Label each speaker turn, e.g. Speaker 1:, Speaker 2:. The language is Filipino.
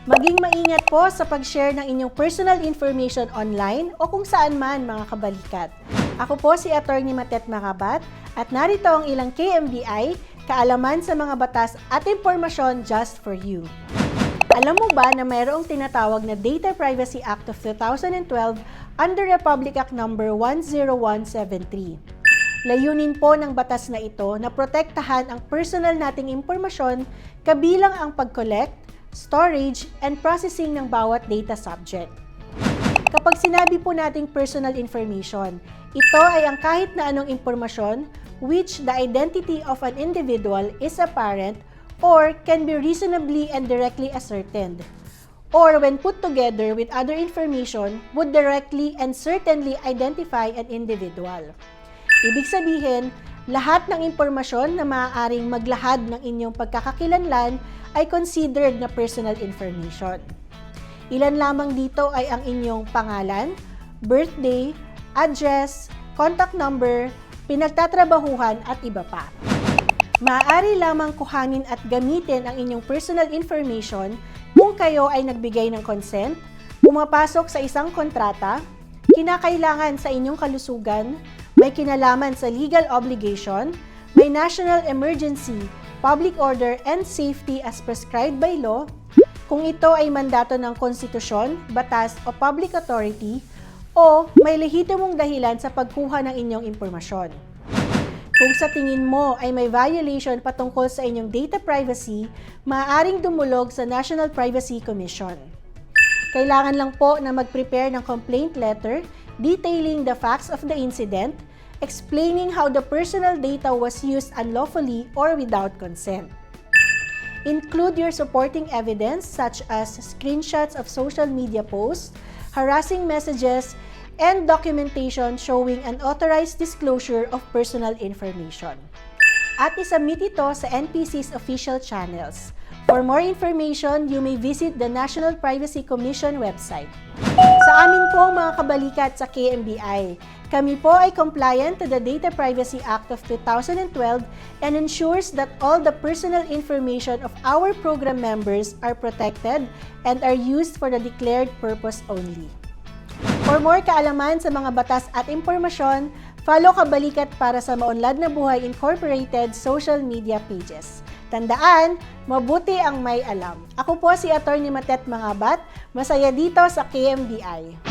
Speaker 1: Maging maingat po sa pag-share ng inyong personal information online o kung saan man mga kabalikat. Ako po si Atty. Matet Makabat at narito ang ilang KMBI, kaalaman sa mga batas at impormasyon just for you. Alam mo ba na mayroong tinatawag na Data Privacy Act of 2012 under Republic Act No. 10173? Layunin po ng batas na ito na protektahan ang personal nating impormasyon kabilang ang pag-collect, storage, and processing ng bawat data subject. Kapag sinabi po nating personal information, ito ay ang kahit na anong impormasyon which the identity of an individual is apparent or can be reasonably and directly ascertained, or when put together with other information would directly and certainly identify an individual. Ibig sabihin, lahat ng impormasyon na maaaring maglahad ng inyong pagkakakilanlan ay considered na personal information. Ilan lamang dito ay ang inyong pangalan, birthday, address, contact number, pinagtatrabahuhan at iba pa. Maaari lamang kuhanin at gamitin ang inyong personal information kung kayo ay nagbigay ng consent, pumapasok sa isang kontrata, kinakailangan sa inyong kalusugan, may kinalaman sa legal obligation, may national emergency, public order and safety as prescribed by law, kung ito ay mandato ng konstitusyon, batas o public authority, o may lehitimong dahilan sa pagkuha ng inyong impormasyon. Kung sa tingin mo ay may violation patungkol sa inyong data privacy, maaaring dumulog sa National Privacy Commission. Kailangan lang po na mag-prepare ng complaint letter detailing the facts of the incident, explaining how the personal data was used unlawfully or without consent. Include your supporting evidence such as screenshots of social media posts, harassing messages, and documentation showing unauthorized disclosure of personal information. At isubmit ito sa NPC's official channels. For more information, you may visit the National Privacy Commission website. Sa amin po mga kabalikat sa KMBI, kami po ay compliant to the Data Privacy Act of 2012 and ensures that all the personal information of our program members are protected and are used for the declared purpose only. For more kaalaman sa mga batas at impormasyon, follow Kabalikat para sa Maunlad na Buhay Incorporated social media pages. Tandaan, mabuti ang may alam. Ako po si Atty. Matet Makabat, masaya dito sa KMBI.